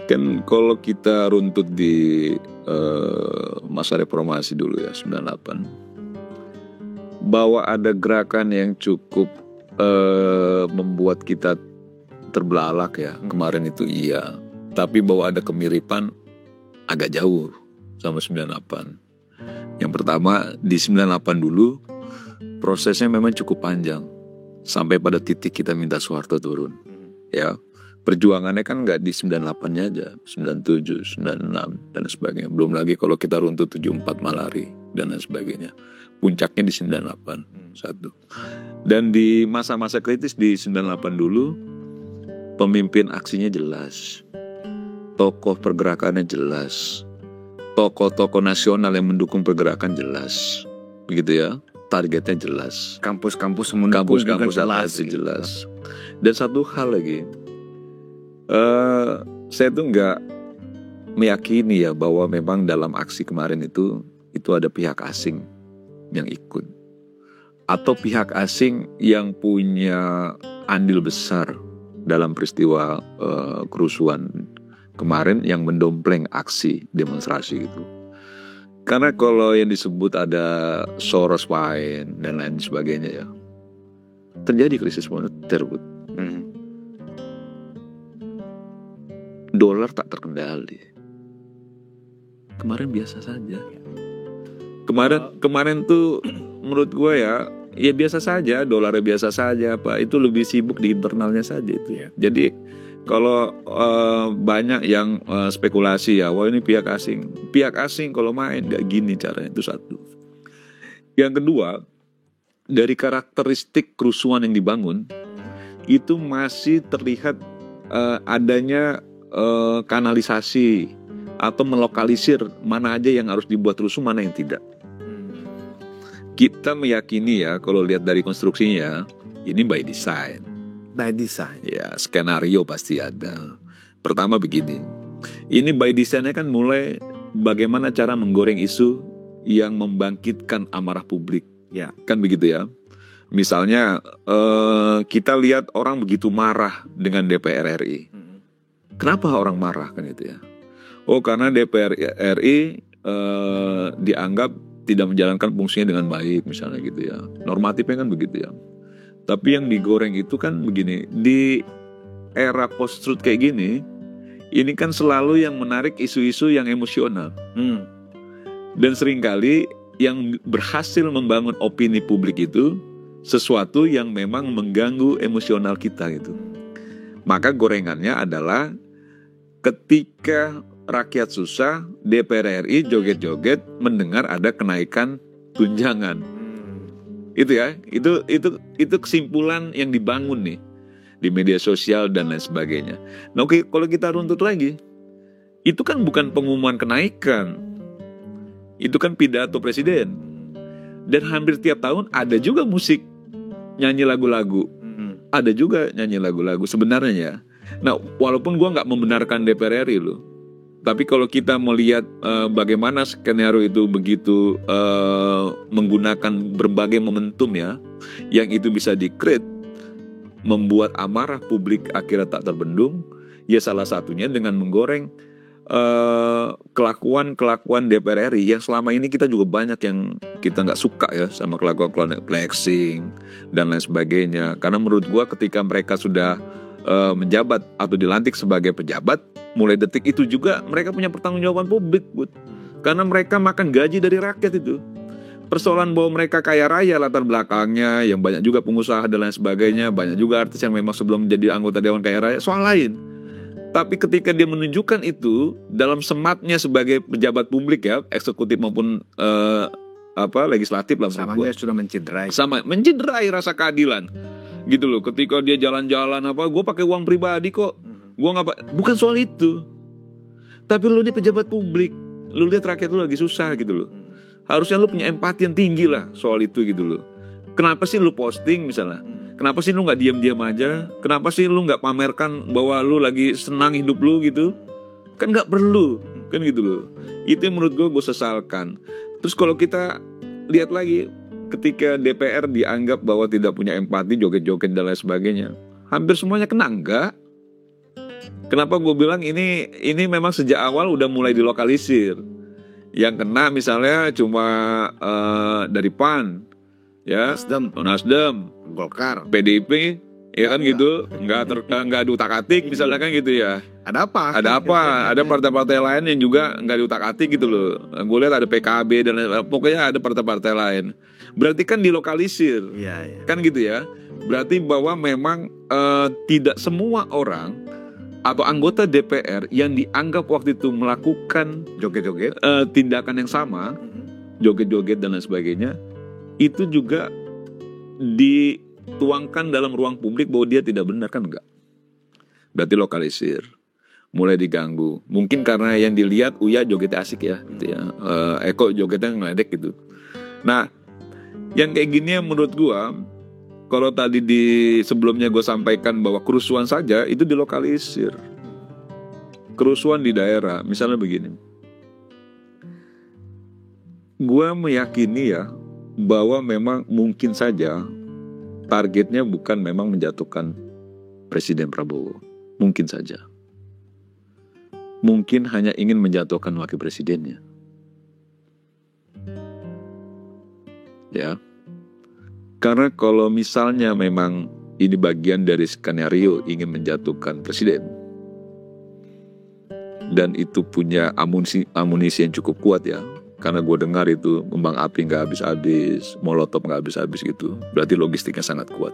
Kan kalau kita runtut di masa reformasi dulu ya 98, bahwa ada gerakan yang cukup membuat kita terbelalak ya kemarin itu iya, tapi bahwa ada kemiripan agak jauh sama 98. Yang pertama di 98 dulu prosesnya memang cukup panjang sampai pada titik kita minta Soeharto turun ya. Perjuangannya kan nggak di 98-nya aja, 97, 96 dan sebagainya. Belum lagi kalau kita runtut 74 Malari dan lain sebagainya. Puncaknya di 98 satu. Dan di masa-masa kritis di 98 dulu, pemimpin aksinya jelas, tokoh pergerakannya jelas, tokoh-tokoh nasional yang mendukung pergerakan jelas, begitu ya. Targetnya jelas. Kampus-kampus mendukung Kampus juga jelas. Dan satu hal lagi, saya tuh nggak meyakini ya bahwa memang dalam aksi kemarin itu ada pihak asing yang ikut atau pihak asing yang punya andil besar dalam peristiwa kerusuhan kemarin yang mendompleng aksi demonstrasi itu. Karena kalau yang disebut ada Soros wine dan lain sebagainya ya, terjadi krisis moneter, dolar tak terkendali. Kemarin biasa saja. Kemarin tuh menurut gue ya biasa saja, dolarnya biasa saja, Pak. Itu lebih sibuk di internalnya saja itu ya. Jadi kalau banyak yang spekulasi ya, wah ini pihak asing kalau main nggak gini caranya, itu satu. Yang kedua, dari karakteristik kerusuhan yang dibangun itu masih terlihat adanya kanalisasi atau melokalisir mana aja yang harus dibuat rusuh, mana yang tidak. Kita meyakini ya, kalau lihat dari konstruksinya, ini by design. By design. Ya, skenario pasti ada. Pertama begini, ini by design-nya kan mulai bagaimana cara menggoreng isu yang membangkitkan amarah publik. Ya, kan begitu ya. Misalnya kita lihat orang begitu marah dengan DPR RI. Kenapa orang marah kan itu ya? Oh, karena DPR RI dianggap tidak menjalankan fungsinya dengan baik misalnya gitu ya. Normatifnya kan begitu ya. Tapi yang digoreng itu kan begini, di era post-truth kayak gini, ini kan selalu yang menarik isu-isu yang emosional. Dan seringkali yang berhasil membangun opini publik itu sesuatu yang memang mengganggu emosional kita gitu. Maka gorengannya adalah ketika rakyat susah, DPR RI joget-joget mendengar ada kenaikan tunjangan. Itu ya, itu kesimpulan yang dibangun nih di media sosial dan lain sebagainya. Nah, oke, kalau kita runtut lagi, itu kan bukan pengumuman kenaikan, itu kan pidato presiden. Dan hampir tiap tahun ada juga musik nyanyi lagu-lagu, ada juga nyanyi lagu-lagu sebenarnya ya. Nah, walaupun gue nggak membenarkan DPR RI loh, tapi kalau kita melihat bagaimana skenario itu begitu menggunakan berbagai momentum ya, yang itu bisa di-create, membuat amarah publik akhirnya tak terbendung, ya salah satunya dengan menggoreng kelakuan DPR RI yang selama ini kita juga banyak yang kita nggak suka ya sama kelakuan flexing dan lain sebagainya. Karena menurut gua ketika mereka sudah menjabat atau dilantik sebagai pejabat, mulai detik itu juga mereka punya pertanggungjawaban publik, karena mereka makan gaji dari rakyat itu. Persoalan bahwa mereka kaya raya latar belakangnya, yang banyak juga pengusaha dan lain sebagainya, banyak juga artis yang memang sebelum menjadi anggota dewan kaya raya, soal lain. Tapi ketika dia menunjukkan itu dalam sematnya sebagai pejabat publik ya, eksekutif maupun legislatif lah, samanya sudah menciderai rasa keadilan. Gitu loh, ketika dia jalan-jalan gue pakai uang pribadi kok, bukan soal itu. Tapi lu ini pejabat publik, lu lihat rakyat lu lagi susah gitu loh. Harusnya lu punya empati yang tinggi lah soal itu gitu loh. Kenapa sih lu posting misalnya? Kenapa sih lu nggak diam-diam aja? Kenapa sih lu nggak pamerkan bahwa lu lagi senang hidup lu gitu? Kan nggak perlu, kan gitu loh. Itu yang menurut gue sesalkan. Terus kalau kita lihat lagi, ketika DPR dianggap bahwa tidak punya empati, joget-joget dan lain sebagainya, hampir semuanya kena enggak. Kenapa gue bilang ini memang sejak awal udah mulai dilokalisir. Yang kena misalnya cuma dari PAN, ya, Nasdem, Golkar. PDIP, ya kan gitu, nggak diutak-atik misalnya kan gitu ya. Ada apa? Ada partai-partai lain yang juga nggak diutak-atik gitu loh. Gue lihat ada PKB dan pokoknya ada partai-partai lain. Berarti kan dilokalisir, Iya. kan gitu ya. Berarti bahwa memang tidak semua orang atau anggota DPR yang dianggap waktu itu melakukan Joget-joget. tindakan yang sama, joget-joget dan lain sebagainya, itu juga dituangkan dalam ruang publik bahwa dia tidak benar, kan enggak. Berarti lokalisir, mulai diganggu. Mungkin karena yang dilihat Uya jogetnya asik ya, gitu ya. Eko jogetnya ngeledek gitu. Nah, yang kayak gini menurut gua, kalau tadi sebelumnya gue sampaikan bahwa kerusuhan saja itu dilokalisir. Kerusuhan di daerah, misalnya begini. Gue meyakini ya bahwa memang mungkin saja targetnya bukan memang menjatuhkan Presiden Prabowo. Mungkin saja. Mungkin hanya ingin menjatuhkan wakil presidennya. Ya. Karena kalau misalnya memang ini bagian dari skenario ingin menjatuhkan presiden dan itu punya amunisi yang cukup kuat ya, karena gue dengar itu kembang api nggak habis-habis, molotov nggak habis-habis gitu, berarti logistiknya sangat kuat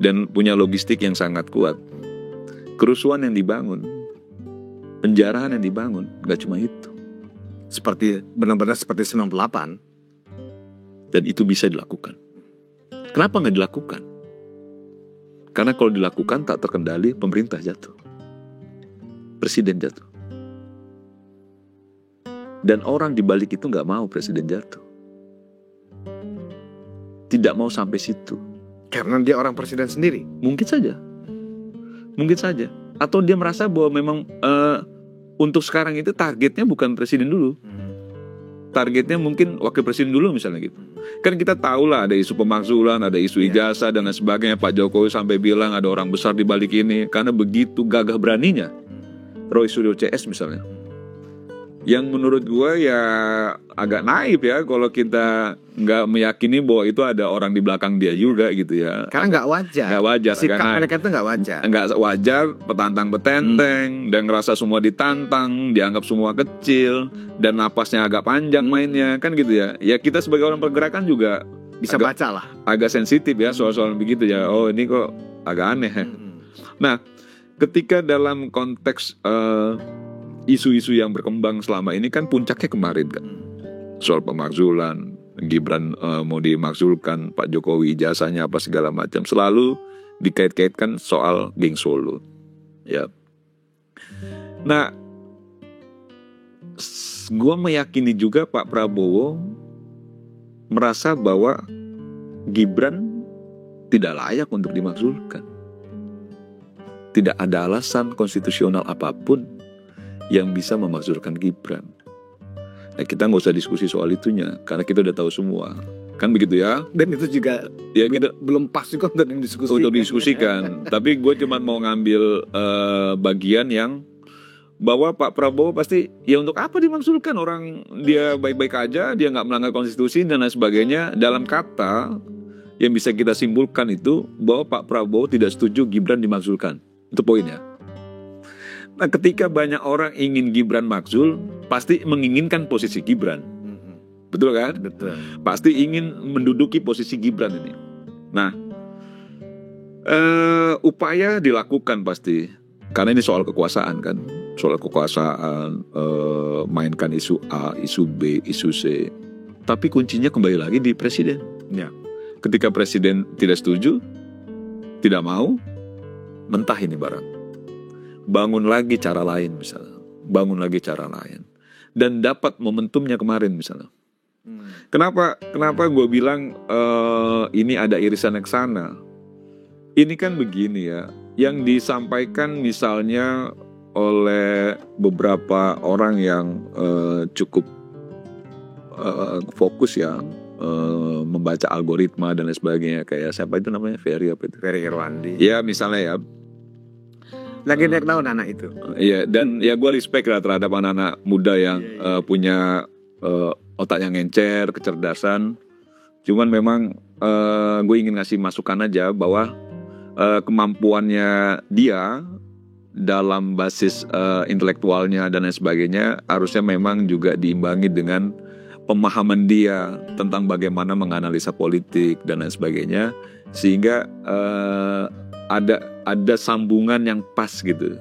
dan punya logistik yang sangat kuat. Kerusuhan yang dibangun, penjarahan yang dibangun, nggak cuma itu, Benar-benar seperti 98. dan itu bisa dilakukan. Kenapa nggak dilakukan? Karena kalau dilakukan tak terkendali, pemerintah jatuh, presiden jatuh, dan orang di balik itu nggak mau presiden jatuh, tidak mau sampai situ. Karena dia orang presiden sendiri. Mungkin saja, atau dia merasa bahwa memang untuk sekarang itu targetnya bukan presiden dulu. Targetnya mungkin wakil presiden dulu misalnya gitu. Kan kita tahu lah ada isu pemakzulan, ada isu ijazah dan lain sebagainya. Pak Jokowi sampai bilang ada orang besar di balik ini. Karena begitu gagah beraninya Roy Suryo CS misalnya. Yang menurut gue ya agak naif ya kalau kita nggak meyakini bahwa itu ada orang di belakang dia juga gitu ya. Karena nggak wajar. Nggak wajar. Sikap karena mereka itu nggak wajar. Nggak wajar, petantang betenteng, dan ngerasa semua ditantang, dianggap semua kecil, dan napasnya agak panjang mainnya, kan gitu ya. Ya kita sebagai orang pergerakan juga Bisa baca lah. agak sensitif ya soal-soal begitu ya. Oh ini kok agak aneh. Nah, ketika dalam konteks isu-isu yang berkembang selama ini kan puncaknya kemarin kan soal pemakzulan, Gibran mau dimakzulkan, Pak Jokowi ijazahnya apa segala macam, selalu dikait-kaitkan soal geng Solo ya. Nah, gue meyakini juga Pak Prabowo merasa bahwa Gibran tidak layak untuk dimakzulkan. Tidak ada alasan konstitusional apapun yang bisa memakzulkan Gibran. Nah, kita nggak usah diskusi soal itunya, karena kita udah tahu semua, kan begitu ya. Dan itu juga ya kita belum pas juga untuk didiskusikan. Untuk diskusikan. Tapi gue cuma mau ngambil bagian yang bahwa Pak Prabowo pasti ya untuk apa dimakzulkan, orang dia baik-baik aja, dia nggak melanggar konstitusi dan lain sebagainya. Dalam kata yang bisa kita simpulkan itu bahwa Pak Prabowo tidak setuju Gibran dimakzulkan. Itu poinnya. Nah, ketika banyak orang ingin Gibran makzul, pasti menginginkan posisi Gibran. Betul kan? Betul. Pasti ingin menduduki posisi Gibran ini. Nah, upaya dilakukan pasti. Karena ini soal kekuasaan kan. Soal kekuasaan, mainkan isu A, isu B, isu C. Tapi kuncinya kembali lagi di presiden. Ya. Ketika presiden tidak setuju, tidak mau, mentah ini barang. Bangun lagi cara lain misalnya. Bangun lagi cara lain. Dan dapat momentumnya kemarin misalnya. Kenapa gue bilang ini ada irisan ke sana? Ini kan begini ya. Yang disampaikan misalnya oleh beberapa orang yang cukup fokus ya, membaca algoritma dan lain sebagainya, kayak siapa itu namanya, Ferry apa itu? Ferry Irwandi. Ya misalnya ya, Lagi naik daun anak itu. Iya, dan ya gue respect lah terhadap anak-anak muda yang punya otak yang encer, kecerdasan. Cuman memang gue ingin ngasih masukan aja bahwa kemampuannya dia dalam basis intelektualnya dan lain sebagainya harusnya memang juga diimbangi dengan pemahaman dia tentang bagaimana menganalisa politik dan lain sebagainya, sehingga ada sambungan yang pas gitu.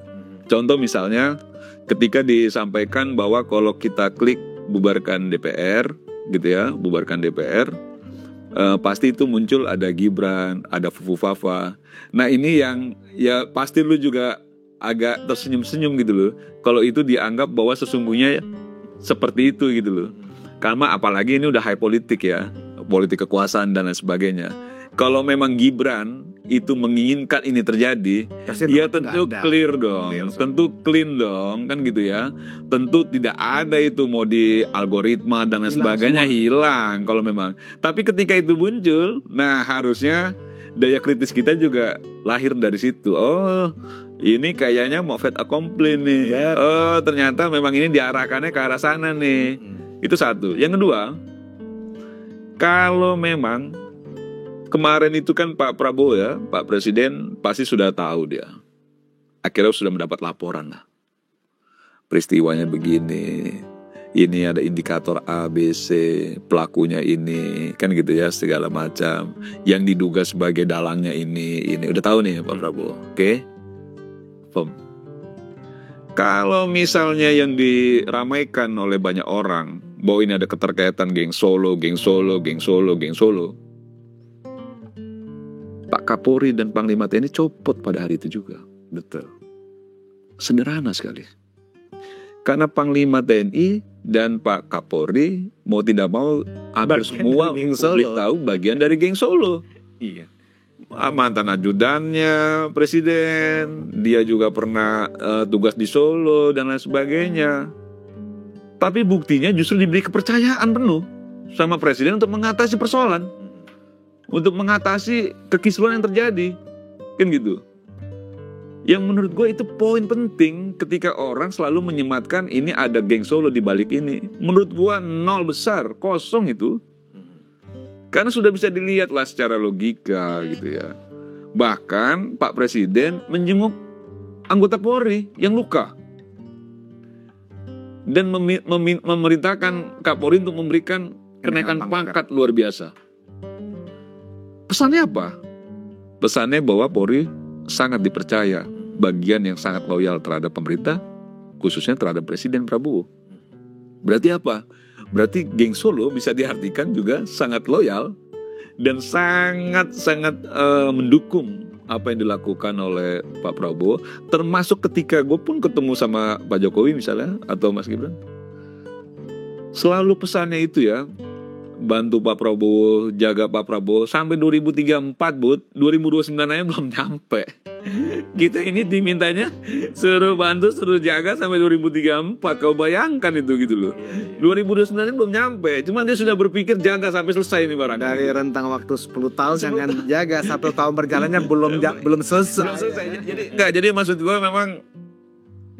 Contoh misalnya ketika disampaikan bahwa kalau kita klik bubarkan DPR gitu ya, bubarkan DPR, pasti itu muncul ada Gibran, ada Fufu Fafa. Nah ini yang ya pasti lu juga agak tersenyum-senyum gitu loh kalau itu dianggap bahwa sesungguhnya seperti itu gitu loh. Karena apalagi ini udah high politik ya, politik kekuasaan dan lain sebagainya. Kalau memang Gibran itu menginginkan ini terjadi, ya tentu clear dong, tentu clean dong, kan gitu ya. Tentu tidak ada itu mau di algoritma dan lain sebagainya, hilang kalau memang. Tapi ketika itu muncul, nah harusnya daya kritis kita juga lahir dari situ. Oh, ini kayaknya mau fait accompli nih. Oh, ternyata memang ini diarahkannya ke arah sana nih. Itu satu. Yang kedua, kalau memang kemarin itu kan Pak Prabowo ya, Pak Presiden pasti sudah tahu dia. Akhirnya sudah mendapat laporan lah. Peristiwanya begini, ini ada indikator A, B, C, pelakunya ini, kan gitu ya, segala macam. Yang diduga sebagai dalangnya ini. Udah tahu nih Pak Prabowo, oke? Kalau misalnya yang diramaikan oleh banyak orang bahwa ini ada keterkaitan geng Solo, Pak Kapolri dan Panglima TNI copot pada hari itu juga. Betul. Sederhana sekali. Karena Panglima TNI dan Pak Kapolri mau tidak mau hampir semua publik tahu bagian dari geng Solo. Iya. Mantan ajudannya presiden, dia juga pernah tugas di Solo dan lain sebagainya. Tapi buktinya justru diberi kepercayaan penuh sama presiden untuk mengatasi persoalan, untuk mengatasi kekisruhan yang terjadi, kan gitu. Yang menurut gue itu poin penting ketika orang selalu menyematkan ini ada geng Solo di balik ini. Menurut gue nol besar, kosong itu. Karena sudah bisa dilihat lah secara logika gitu ya. Bahkan Pak Presiden menjenguk anggota Polri yang luka. Dan memerintahkan Kapolri untuk memberikan kenaikan pangkat luar biasa. Pesannya apa? Pesannya bahwa Polri sangat dipercaya, bagian yang sangat loyal terhadap pemerintah, khususnya terhadap Presiden Prabowo. Berarti apa? Berarti geng Solo bisa diartikan juga sangat loyal dan sangat mendukung apa yang dilakukan oleh Pak Prabowo. Termasuk ketika gue pun ketemu sama Pak Jokowi misalnya atau Mas Gibran, selalu pesannya itu ya, bantu Pak Prabowo, jaga Pak Prabowo sampai 2034, Bud. 2029 aja belum nyampe. Kita ini dimintanya suruh bantu, suruh jaga sampai 2034. Kau bayangkan itu gitu loh. 2029 belum nyampe. Cuman dia sudah berpikir jaga sampai selesai ini barang. Dari rentang waktu 10 tahun jangan jaga 1 tahun berjalannya belum selesai. Jadi maksud gue memang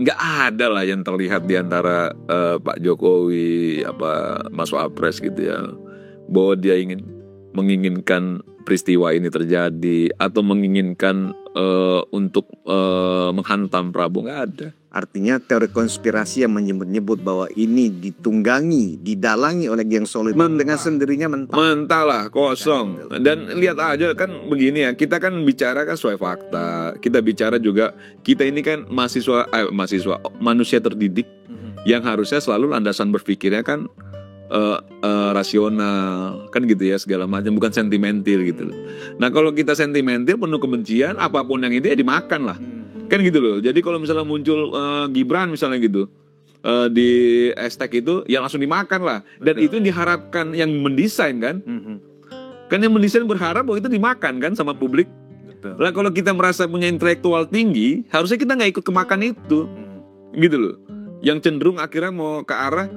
nggak ada lah yang terlihat di antara Pak Jokowi, Mas Wapres gitu ya, bahwa dia menginginkan peristiwa ini terjadi atau menginginkan untuk menghantam Prabowo. Nggak ada. Artinya teori konspirasi yang menyebut-nyebut bahwa ini ditunggangi, didalangi oleh geng Solo dengan sendirinya mentah lah, kosong. Dan lihat aja kan begini ya, kita kan bicara kan sesuai fakta. Kita bicara juga, kita ini kan mahasiswa manusia terdidik yang harusnya selalu landasan berpikirnya kan rasional, kan gitu ya, segala macam, bukan sentimental gitu loh. Nah kalau kita sentimental penuh kebencian, apapun yang itu ya dimakan lah, kan gitu loh. Jadi kalau misalnya muncul Gibran misalnya gitu di hashtag itu, ya langsung dimakan lah. Dan itu diharapkan yang mendesain kan, kan yang mendesain berharap bahwa itu dimakan kan sama publik. Lah kalau kita merasa punya intelektual tinggi, harusnya kita nggak ikut kemakan itu, gitu loh. Yang cenderung akhirnya mau ke arah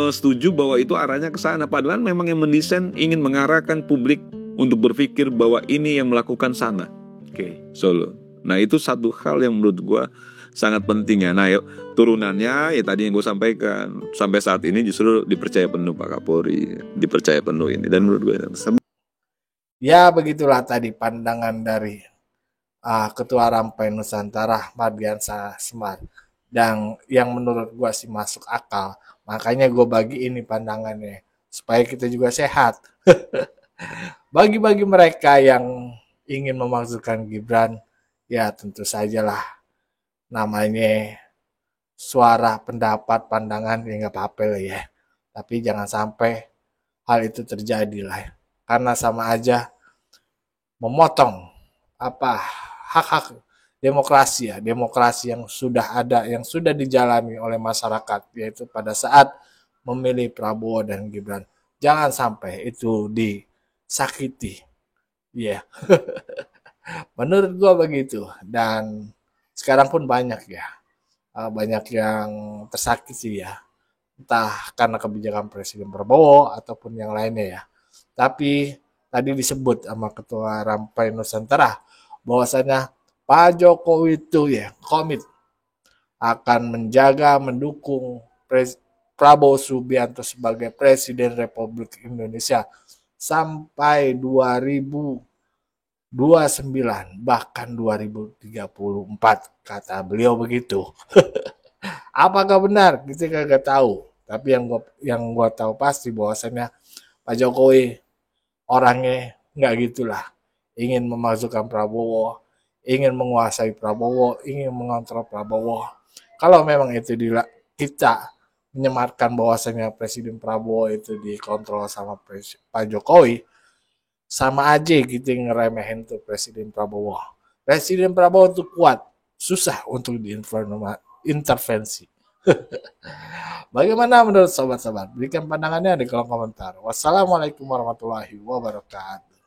setuju bahwa itu arahnya ke sana, padahal memang yang mendesain ingin mengarahkan publik untuk berpikir bahwa ini yang melakukan sana. Solo. Nah itu satu hal yang menurut gue sangat penting ya. Nah turunannya ya tadi yang gue sampaikan, sampai saat ini justru dipercaya penuh Pak Kapolri, dipercaya penuh ini. Dan menurut gue ya begitulah tadi pandangan dari Ketua Rampai Nusantara Mardiansa Semar, dan yang menurut gue sih masuk akal. Makanya gue bagi ini pandangannya supaya kita juga sehat. Bagi mereka yang ingin memasukkan Gibran, ya tentu sajalah namanya suara, pendapat, pandangan, ya nggak apa-apa lah ya. Tapi jangan sampai hal itu terjadi lah, karena sama aja memotong hak-hak demokrasi ya, demokrasi yang sudah ada, yang sudah dijalani oleh masyarakat, yaitu pada saat memilih Prabowo dan Gibran. Jangan sampai itu disakiti, ya. Yeah. Menurut gua begitu. Dan sekarang pun banyak ya, banyak yang tersakiti ya, entah karena kebijakan Presiden Prabowo ataupun yang lainnya ya. Tapi tadi disebut sama Ketua Rampai Nusantara bahwasanya Pak Jokowi itu ya komit akan menjaga, mendukung Prabowo Subianto sebagai Presiden Republik Indonesia sampai 2029 bahkan 2034, kata beliau begitu. Apakah benar? Kita kagak tahu. Tapi yang gua tahu pasti bahwasanya Pak Jokowi orangnya nggak gitulah. Ingin memasukkan Prabowo, ingin menguasai Prabowo, ingin mengontrol Prabowo. Kalau memang itu kita menyematkan bahwasanya Presiden Prabowo itu dikontrol sama Pak Jokowi, sama aja kita ngeremehin tuh Presiden Prabowo. Presiden Prabowo itu kuat, susah untuk diintervensi. Bagaimana menurut sobat-sobat? Berikan pandangannya di kolom komentar. Wassalamualaikum warahmatullahi wabarakatuh.